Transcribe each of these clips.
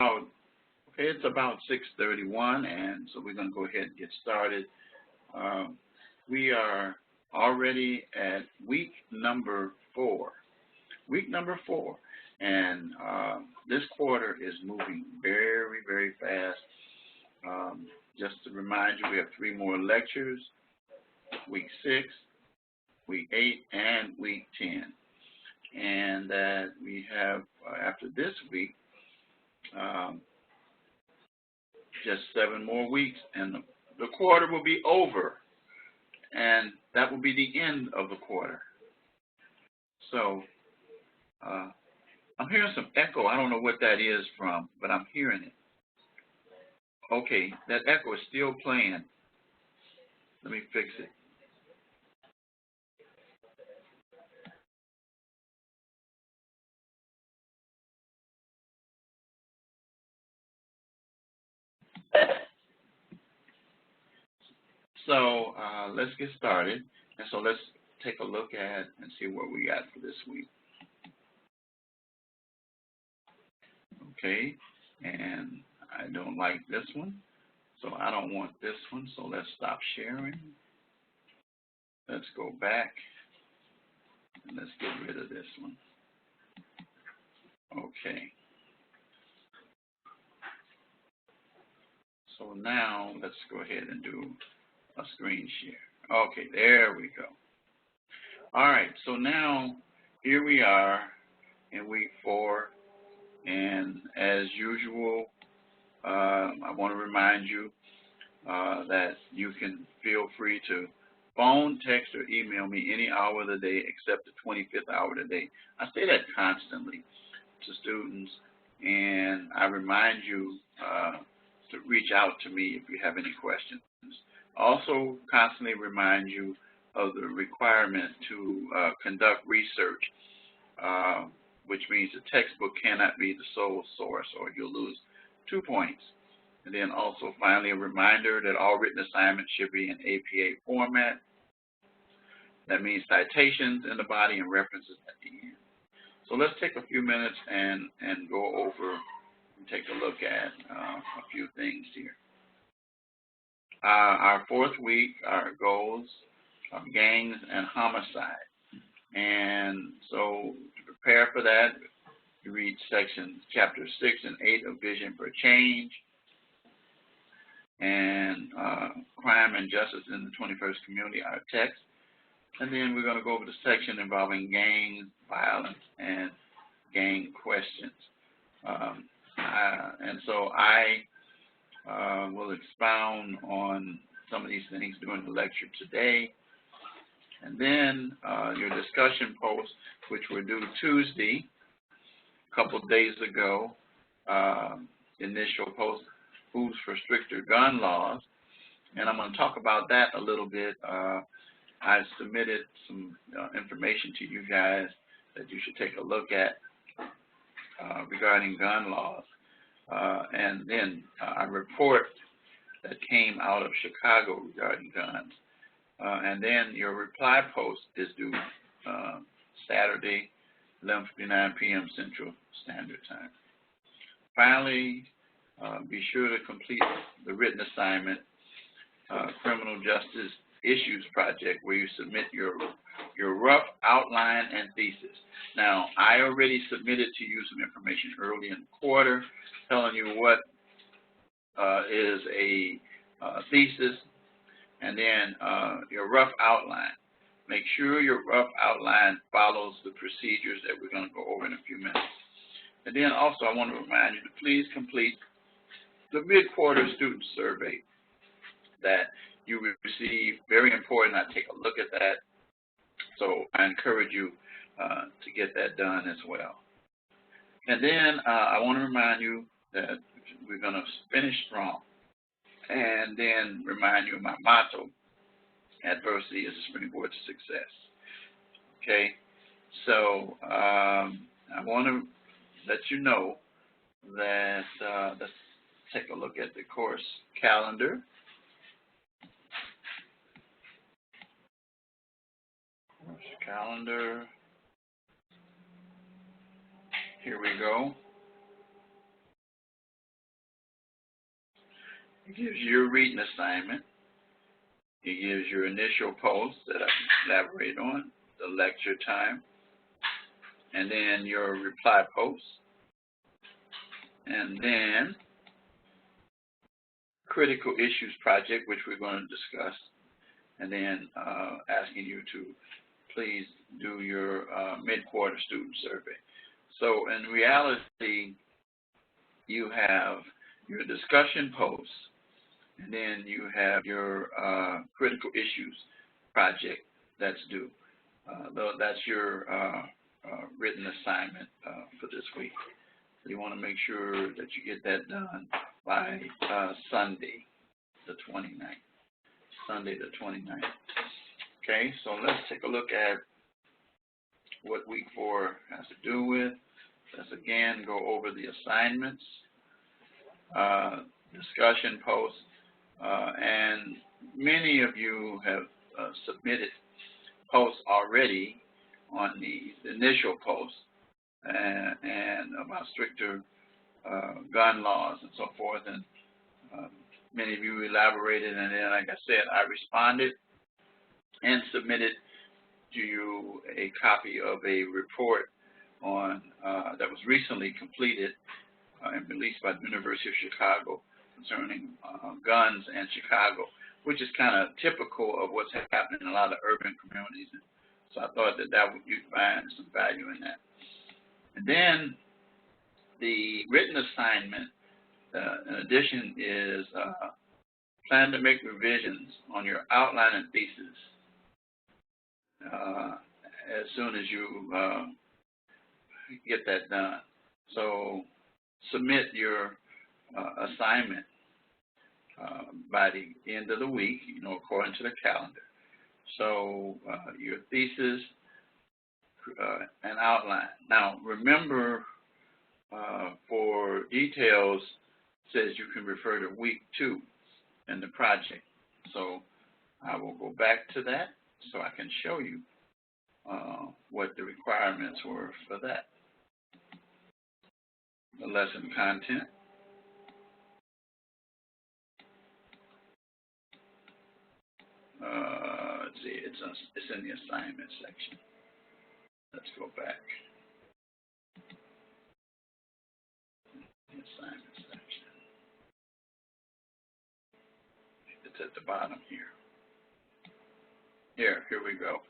Okay, it's about 6:31, and so we're going to go ahead and get started. We are already at week number 4. Week number 4, and this quarter is moving very, very fast. Just to remind you, we have 3 more lectures: week 6, week 8, and week 10. And that we have, after this week, just 7 more weeks, and the quarter will be over, and that will be the end of the quarter. So I'm hearing some echo. I don't know what that is from, but I'm hearing it. Okay, that echo is still playing. Let me fix it. So let's get started. And so let's take a look at and see what we got for this week. Okay, and I don't like this one, so I don't want this one, so let's stop sharing. Let's go back, and let's get rid of this one. Okay. So now let's go ahead and do a screen share. Okay, there we go. All right, so now here we are in week 4, and as usual, I want to remind you that you can feel free to phone, text, or email me any hour of the day except the 25th hour of the day. I say that constantly to students, and I remind you to reach out to me if you have any questions. Also, constantly remind you of the requirement to conduct research, which means the textbook cannot be the sole source, or you'll lose 2 points. And then also, finally, a reminder that all written assignments should be in APA format. That means citations in the body and references at the end. So let's take a few minutes and go over and take a look at a few things here. Our 4th week, our goals are gangs and homicide. And so to prepare for that, you read chapters 6 and 8 of Vision for Change, and Crime and Justice in the 21st Community, our text. And then we're going to go over the section involving gangs, violence, and gang questions. And so I will expound on some of these things during the lecture today. And then your discussion post, which were due Tuesday, a couple of days ago, initial post, Who's for Stricter Gun Laws, and I'm going to talk about that a little bit. I submitted some information to you guys that you should take a look at regarding gun laws. And then a report that came out of Chicago regarding guns. And then your reply post is due Saturday, 11:59 p.m. Central Standard Time. Finally, be sure to complete the written assignment, Criminal Justice Issues Project, where you submit your rough outline and thesis. Now, I already submitted to you some information early in the quarter telling you what is a thesis, and then your rough outline. Make sure your rough outline follows the procedures that we're going to go over in a few minutes. And then also I want to remind you to please complete the mid-quarter student survey that you will receive. Very important. I take a look at that. So I encourage you to get that done as well. And then I want to remind you that we're going to finish strong. And then remind you of my motto: adversity is a springboard to success. Okay, so I want to let you know that let's take a look at the course calendar. Course calendar. Here we go. It gives you your reading assignment. It gives your initial post that I elaborate on, the lecture time, and then your reply post, and then critical issues project, which we're going to discuss, and then asking you to please do your mid-quarter student survey. So in reality, you have your discussion posts, and then you have your critical issues project that's due. That's your written assignment for this week. So you want to make sure that you get that done by Sunday, the 29th. Sunday, the 29th. Okay, so let's take a look at what week 4 has to do with. Let's again go over the assignments, discussion posts, and many of you have submitted posts already on the initial posts and about stricter gun laws and so forth, and many of you elaborated, and then, like I said, I responded and submitted to you a copy of a report on that was recently completed and released by the University of Chicago concerning guns in Chicago, which is kind of typical of what's happening in a lot of urban communities. So I thought that you'd find some value in that. And then the written assignment, in addition, is plan to make revisions on your outline and thesis as soon as you get that done. So submit your assignment by the end of the week, according to the calendar. So your thesis and outline. Now, remember, for details, says you can refer to week 2 in the project. So I will go back to that so I can show you what the requirements were for that. The lesson content. Let's see, it's in the assignment section. Let's go back. The assignment section. It's at the bottom here. Here we go.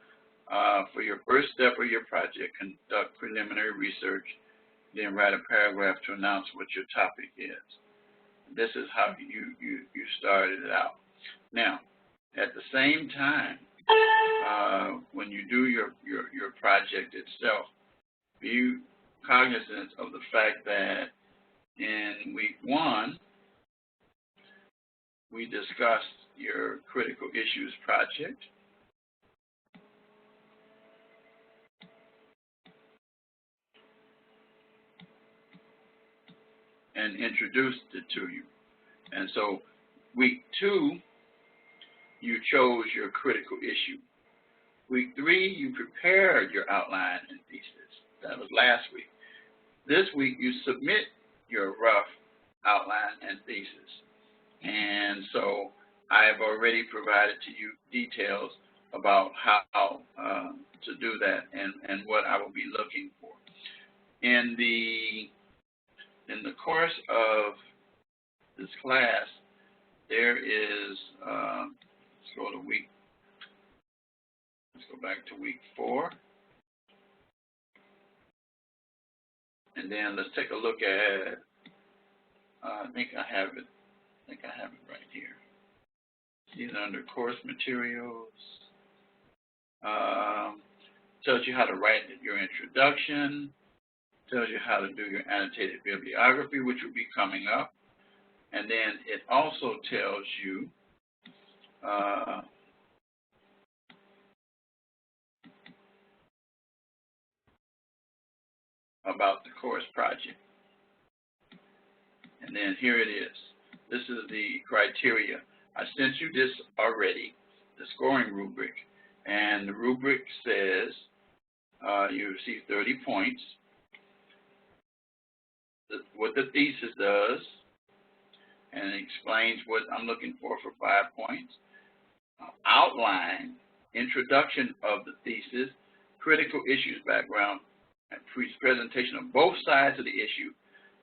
For your first step of your project, conduct preliminary research, then write a paragraph to announce what your topic is. This is how you started it out. Now, at the same time, when you do your project itself, be cognizant of the fact that in week 1, we discussed your critical issues project. And introduced it to you. And so week 2, you chose your critical issue. Week 3, you prepared your outline and thesis. That was last week. This week, you submit your rough outline and thesis. And so I've already provided to you details about how to do that and what I will be looking for. In the course of this class, there is, let's go back to week 4. And then let's take a look at, I think I have it right here. See it under course materials. Tells you how to write your introduction. Tells you how to do your annotated bibliography, which will be coming up. And then it also tells you about the course project. And then here it is. This is the criteria. I sent you this already, the scoring rubric. And the rubric says you receive 30 points. What the thesis does, and explains what I'm looking for 5 points. Outline, introduction of the thesis, critical issues background, and presentation of both sides of the issue,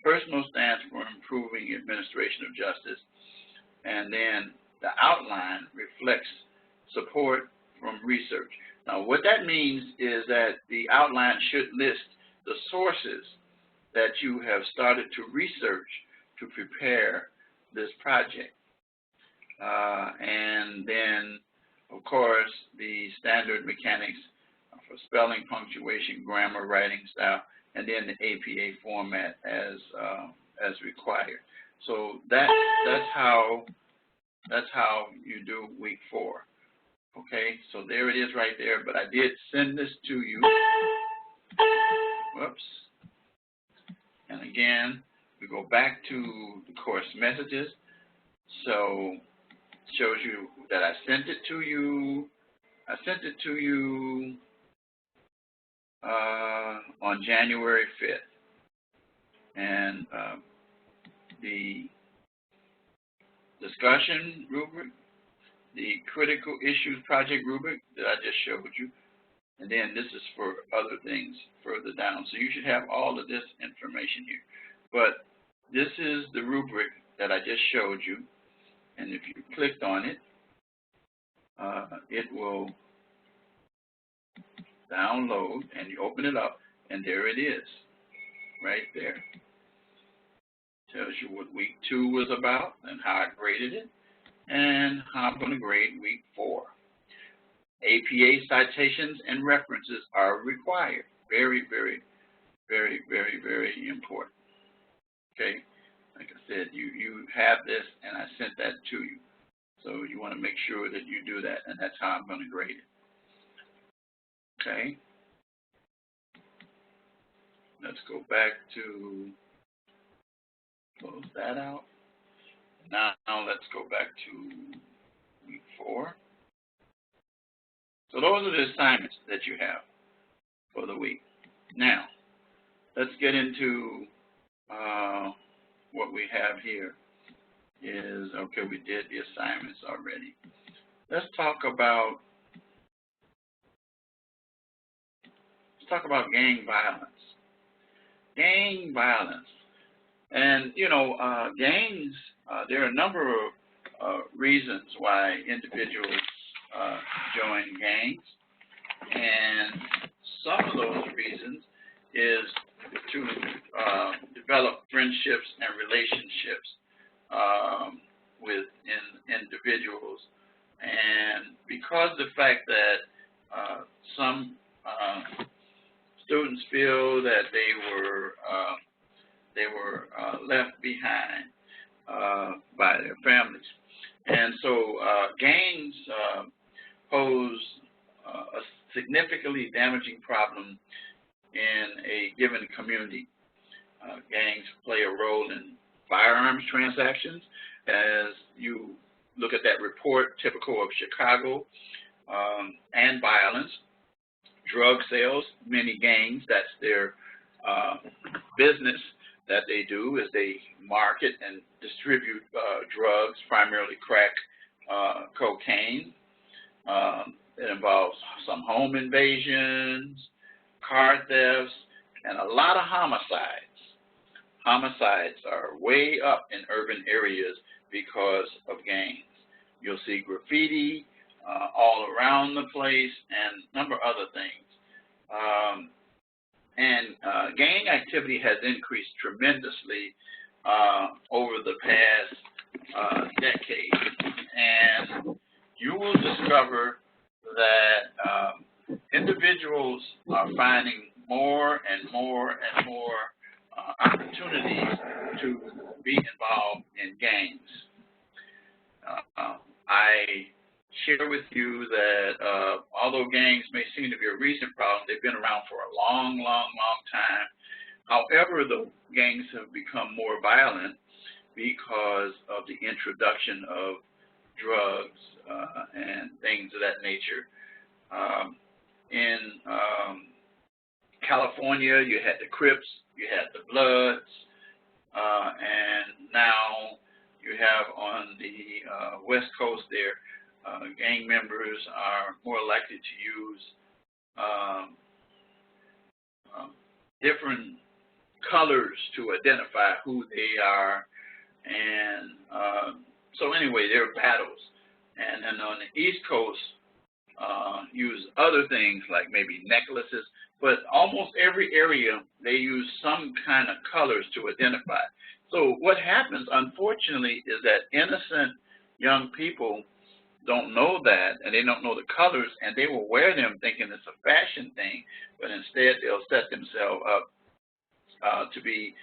personal stance for improving administration of justice, and then the outline reflects support from research. Now, what that means is that the outline should list the sources that you have started to research to prepare this project. And then, of course, the standard mechanics for spelling, punctuation, grammar, writing style, and then the APA format as required. So that's how you do week 4. Okay, so there it is right there. But I did send this to you. Whoops. And again, we go back to the course messages. So it shows you that I sent it to you. I sent it to you on January 5th. And the discussion rubric, the critical issues project rubric that I just showed you, and then this is for other things further down. So you should have all of this information here. But this is the rubric that I just showed you, and if you clicked on it, it will download, and you open it up, and there it is, right there. Tells you what week 2 was about and how I graded it, and how I'm going to grade week 4. APA citations and references are required. Very, very, very, very, very important. Okay, like I said, you have this, and I sent that to you. So you want to make sure that you do that, and that's how I'm going to grade it. Okay. Let's go back to close that out. Now let's go back to week 4. So those are the assignments that you have for the week. Now, let's get into what we have here is, okay, we did the assignments already. Let's talk about gang violence. Gang violence. And, you know, gangs, there are a number of reasons why individuals join gangs. And some of those reasons is to develop friendships and relationships with individuals. And because of the fact that some students feel that they were left behind by their families. And so gangs pose a significantly damaging problem in a given community. Gangs play a role in firearms transactions. As you look at that report, typical of Chicago, and violence, drug sales, many gangs, that's their business that they do, is they market and distribute drugs, primarily crack, cocaine. It involves some home invasions, car thefts, and a lot of homicides. Homicides are way up in urban areas because of gangs. You'll see graffiti all around the place and a number of other things. Gang activity has increased tremendously over the past decade. And you will discover that individuals are finding more and more and more opportunities to be involved in gangs. I share with you that although gangs may seem to be a recent problem, they've been around for a long, long, long time. However, the gangs have become more violent because of the introduction of drugs and things of that nature. In California, you had the Crips, you had the Bloods, and now you have on the West Coast there, gang members are more likely to use different colors to identify who they are, and so anyway, there are battles. And then on the East Coast, use other things like maybe necklaces, but almost every area they use some kind of colors to identify. So what happens, unfortunately, is that innocent young people don't know that, and they don't know the colors, and they will wear them thinking it's a fashion thing, but instead they'll set themselves up to be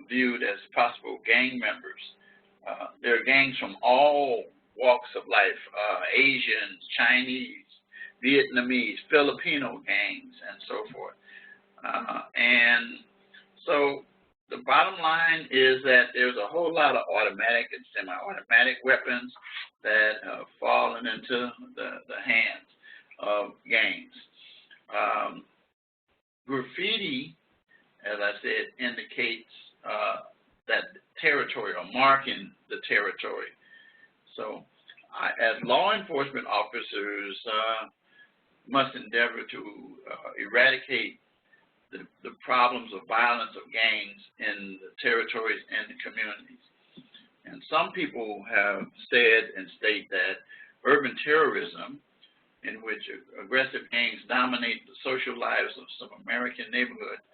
viewed as possible gang members. There are gangs from all walks of life, Asians, Chinese, Vietnamese, Filipino gangs, and so forth. And so the bottom line is that there's a whole lot of automatic and semi-automatic weapons that have fallen into the hands of gangs. Graffiti, as I said, indicates that territory or marking the territory. So as law enforcement officers must endeavor to eradicate the problems of violence of gangs in the territories and the communities. And some people have said and state that urban terrorism, in which aggressive gangs dominate the social lives of some American neighborhoods,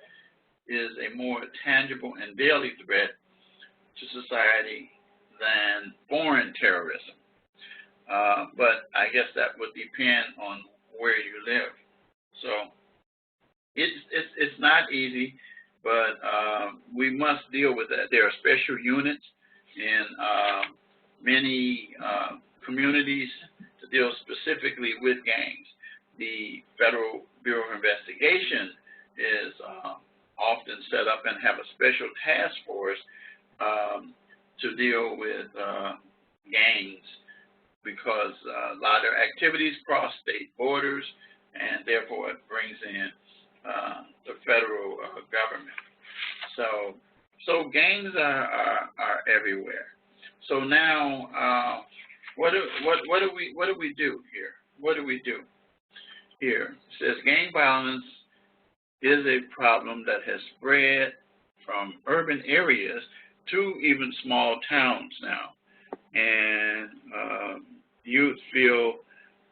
is a more tangible and daily threat to society than foreign terrorism. But I guess that would depend on where you live. So it's not easy, but we must deal with that. There are special units in many communities to deal specifically with gangs. The Federal Bureau of Investigation is often set up and have a special task force to deal with gangs, because a lot of activities cross state borders, and therefore it brings in the federal government. So gangs are everywhere. So now, what do we do here? What do we do here? It says gang violence is a problem that has spread from urban areas to even small towns now, and youth feel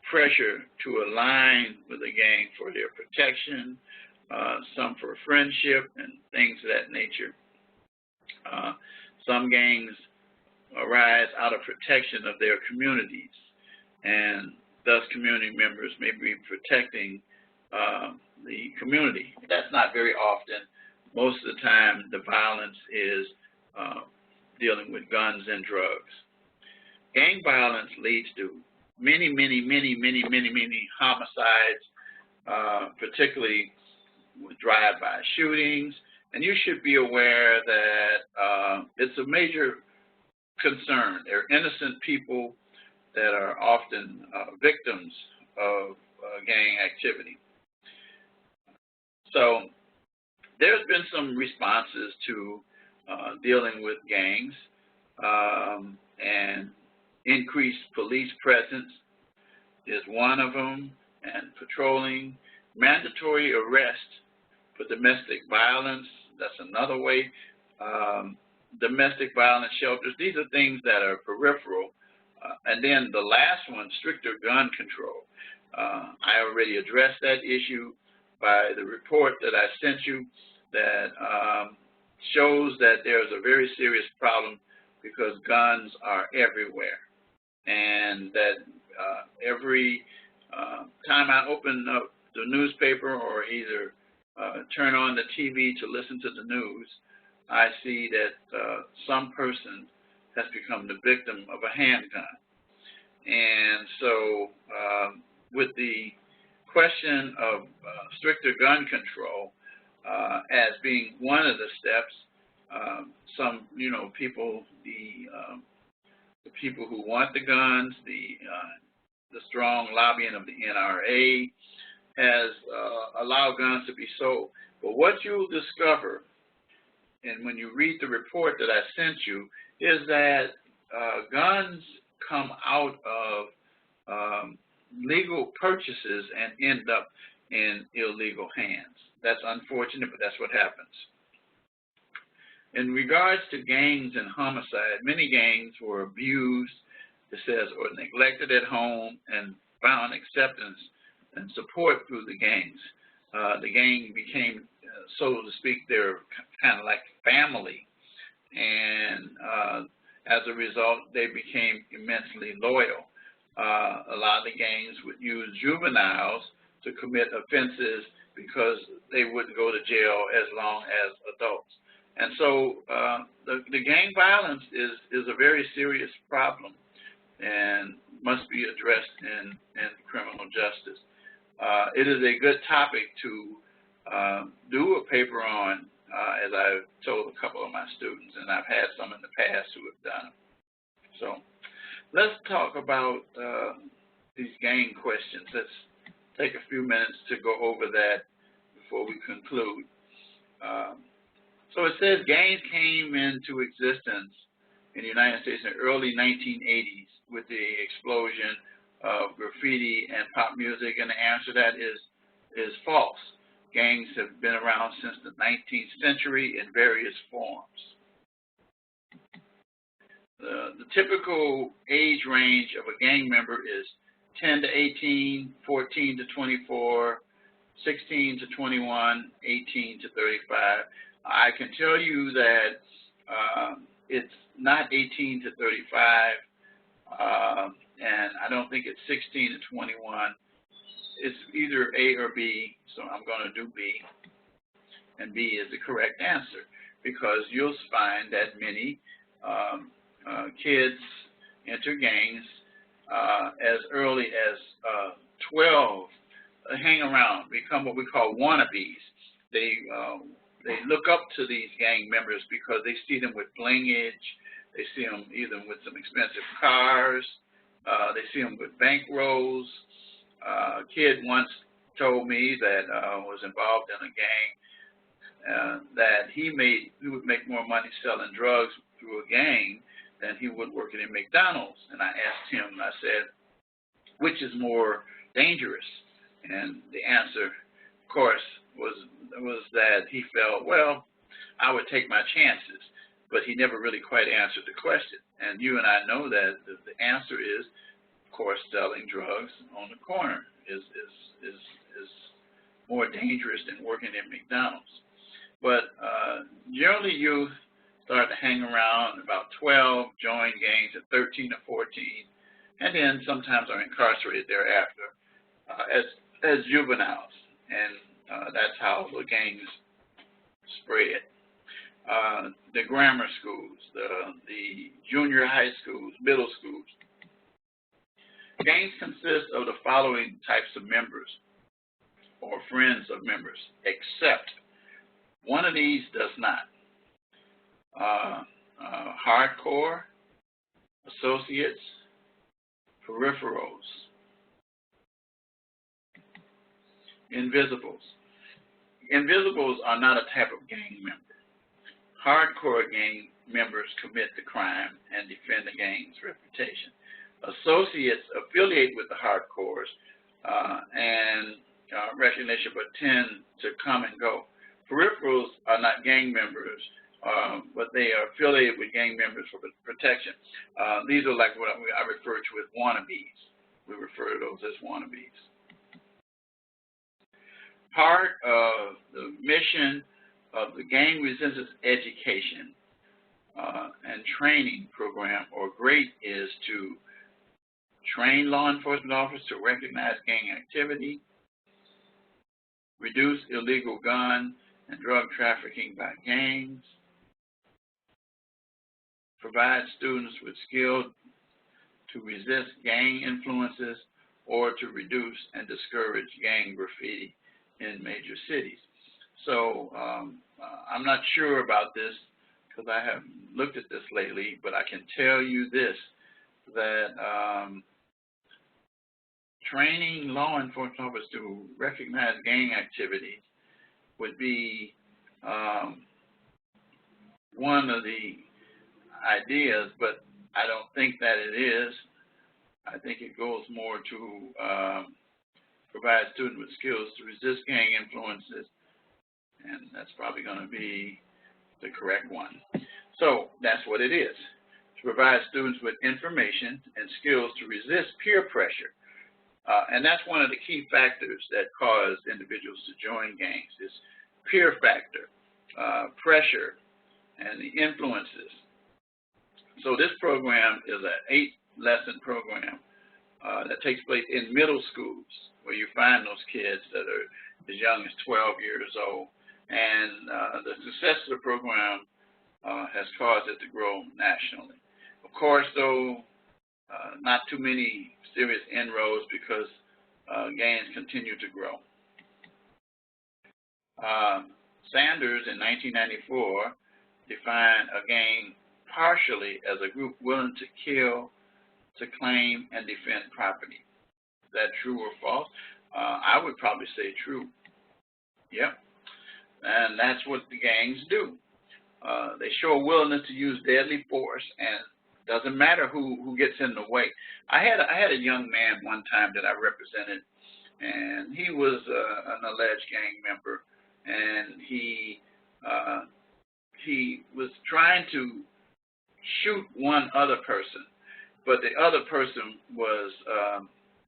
pressure to align with a gang for their protection, some for friendship and things of that nature. Some gangs arise out of protection of their communities, and thus community members may be protecting the community. That's not very often. Most of the time, the violence is dealing with guns and drugs. Gang violence leads to many homicides, particularly with drive-by shootings. And you should be aware that it's a major concern. There are innocent people that are often victims of gang activity. So there's been some responses to dealing with gangs, and increased police presence is one of them, and patrolling, mandatory arrest for domestic violence, that's another way. Domestic violence shelters, these are things that are peripheral. And then the last one, stricter gun control. I already addressed that issue by the report that I sent you that shows that there's a very serious problem because guns are everywhere. And that every time I open up the newspaper or either turn on the TV to listen to the news, I see that some person has become the victim of a handgun. And so with the question of stricter gun control as being one of the steps, some, people, the people who want the guns, the strong lobbying of the NRA has allowed guns to be sold. But what you'll discover, and when you read the report that I sent you, is that guns come out of legal purchases and end up in illegal hands. That's unfortunate, but that's what happens. In regards to gangs and homicide, many gangs were abused, it says, or neglected at home and found acceptance and support through the gangs. The gang became, so to speak, they're kind of like family. And as a result, they became immensely loyal. A lot of the gangs would use juveniles to commit offenses because they wouldn't go to jail as long as adults. And so the gang violence is a very serious problem and must be addressed in criminal justice. It is a good topic to do a paper on, as I've told a couple of my students, and I've had some in the past who have done it. So let's talk about these gang questions. Let's take a few minutes to go over that before we conclude. So it says gangs came into existence in the United States in the early 1980s with the explosion of graffiti and pop music, and the answer to that is false. Gangs have been around since the 19th century in various forms. The typical age range of a gang member is 10 to 18, 14 to 24, 16 to 21, 18 to 35. I can tell you that it's not 18 to 35, and I don't think it's 16 to 21. It's either A or B, so I'm going to do B, and B is the correct answer, because you'll find that many kids enter gangs as early as 12, hang around, become what we call wannabes. They look up to these gang members because they see them with blingage. They see them either with some expensive cars. They see them with bankrolls. A kid once told me that was involved in a gang that he would make more money selling drugs through a gang than he would working in McDonald's. And I asked him, I said, which is more dangerous? And the answer, of course, was that he felt, well, I would take my chances, but he never really quite answered the question. And you and I know that the answer is, of course, selling drugs on the corner is more dangerous than working in McDonald's. But generally, youth start to hang around about 12, join gangs at 13 or 14, and then sometimes are incarcerated thereafter as juveniles. And that's how the gangs spread. The grammar schools, the junior high schools, middle schools. Gangs consist of the following types of members or friends of members, except one of these does not. Hardcore, associates, peripherals, invisibles. Invisibles are not a type of gang member. Hardcore gang members commit the crime and defend the gang's reputation. Associates affiliate with the hardcores and recognition, but tend to come and go. Peripherals are not gang members, but they are affiliated with gang members for protection. These are like what I refer to as wannabes. We refer to those as wannabes. Part of the mission of the Gang Resistance Education and Training Program, or GREAT, is to train law enforcement officers to recognize gang activity, reduce illegal gun and drug trafficking by gangs, provide students with skills to resist gang influences or to reduce and discourage gang graffiti in major cities. So I'm not sure about this because I haven't looked at this lately, but I can tell you this, that training law enforcement officers to recognize gang activities would be one of the ideas, but I don't think that it is. I think it goes more to provide students with skills to resist gang influences, and that's probably going to be the correct one. So that's what it is, to provide students with information and skills to resist peer pressure. And that's one of the key factors that cause individuals to join gangs, is peer factor, pressure, and the influences. So this program is an 8-lesson program that takes place in middle schools, where you find those kids that are as young as 12 years old. And the success of the program has caused it to grow nationally. Of course, though, not too many serious inroads, because gangs continue to grow. Sanders in 1994 defined a gang partially as a group willing to kill, to claim, and defend property. Is that true or false? I would probably say true. Yep. And that's what the gangs do. They show a willingness to use deadly force, and doesn't matter who gets in the way. I had a young man one time that I represented, and he was an alleged gang member, and he was trying to shoot one other person, but the other person was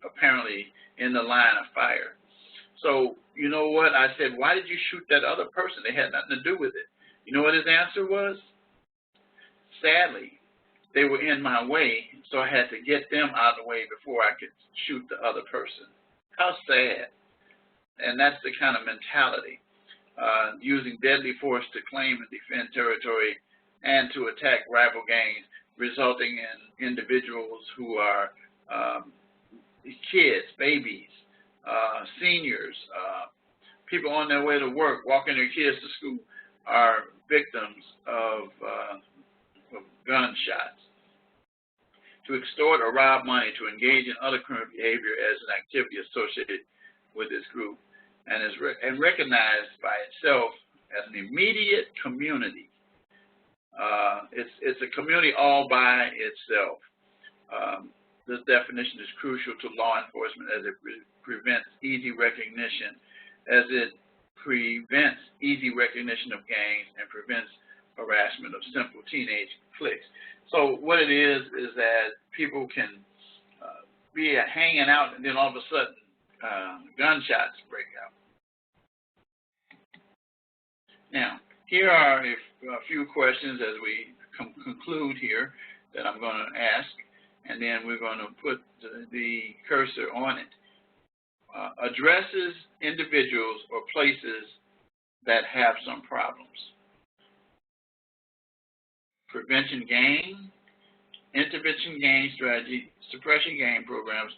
apparently in the line of fire. So, you know what? I said, why did you shoot that other person? They had nothing to do with it. You know what his answer was? Sadly, they were in my way, so I had to get them out of the way before I could shoot the other person. How sad. And that's the kind of mentality, using deadly force to claim and defend territory and to attack rival gangs, resulting in individuals who are kids, babies, seniors, people on their way to work, walking their kids to school, are victims of gunshots. To extort or rob money, to engage in other criminal behavior as an activity associated with this group, and is recognized by itself as an immediate community. It's a community all by itself. This definition is crucial to law enforcement, as it prevents easy recognition, of gangs, and prevents harassment of simple teenage cliques. So what it is that people can be hanging out, and then all of a sudden gunshots break out. Now, here are a few questions as we conclude here that I'm going to ask, and then we're going to put the cursor on it. Addresses individuals or places that have some problems. Prevention gang, intervention gang strategy, suppression gang programs,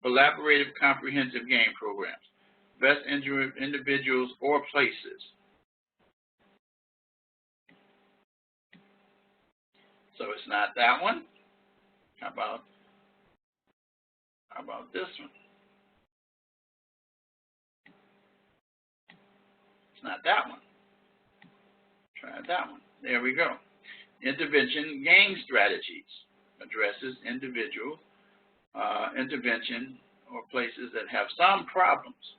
collaborative comprehensive gang programs. Best individuals or places. So it's not that one. How about this one? It's not that one. Try that one. There we go. Intervention gang strategies addresses individual intervention or places that have some problems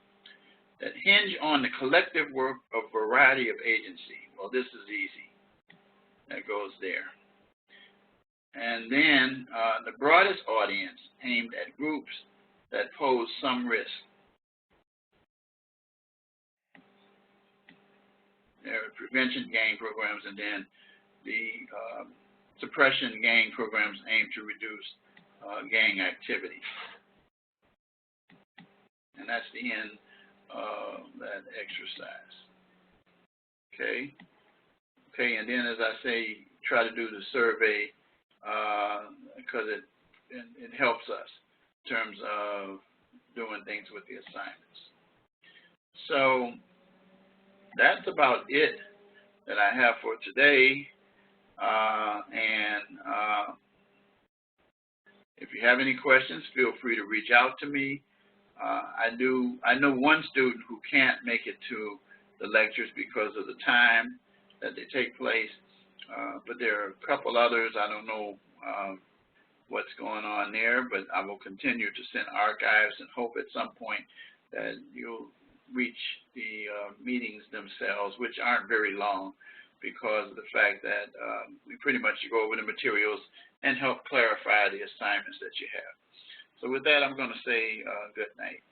that hinge on the collective work of a variety of agencies. Well, this is easy. That goes there. And then the broadest audience aimed at groups that pose some risk. There are prevention gang programs, and then the suppression gang programs aim to reduce gang activity. And that's the end of that exercise. Okay. Okay, and then as I say, try to do the survey because it helps us in terms of doing things with the assignments. So that's about it that I have for today. If you have any questions, feel free to reach out to me. I know one student who can't make it to the lectures because of the time that they take place, but there are a couple others. I don't know what's going on there, but I will continue to send archives and hope at some point that you'll reach the meetings themselves, which aren't very long, because of the fact that we pretty much go over the materials and help clarify the assignments that you have. So with that, I'm going to say good night.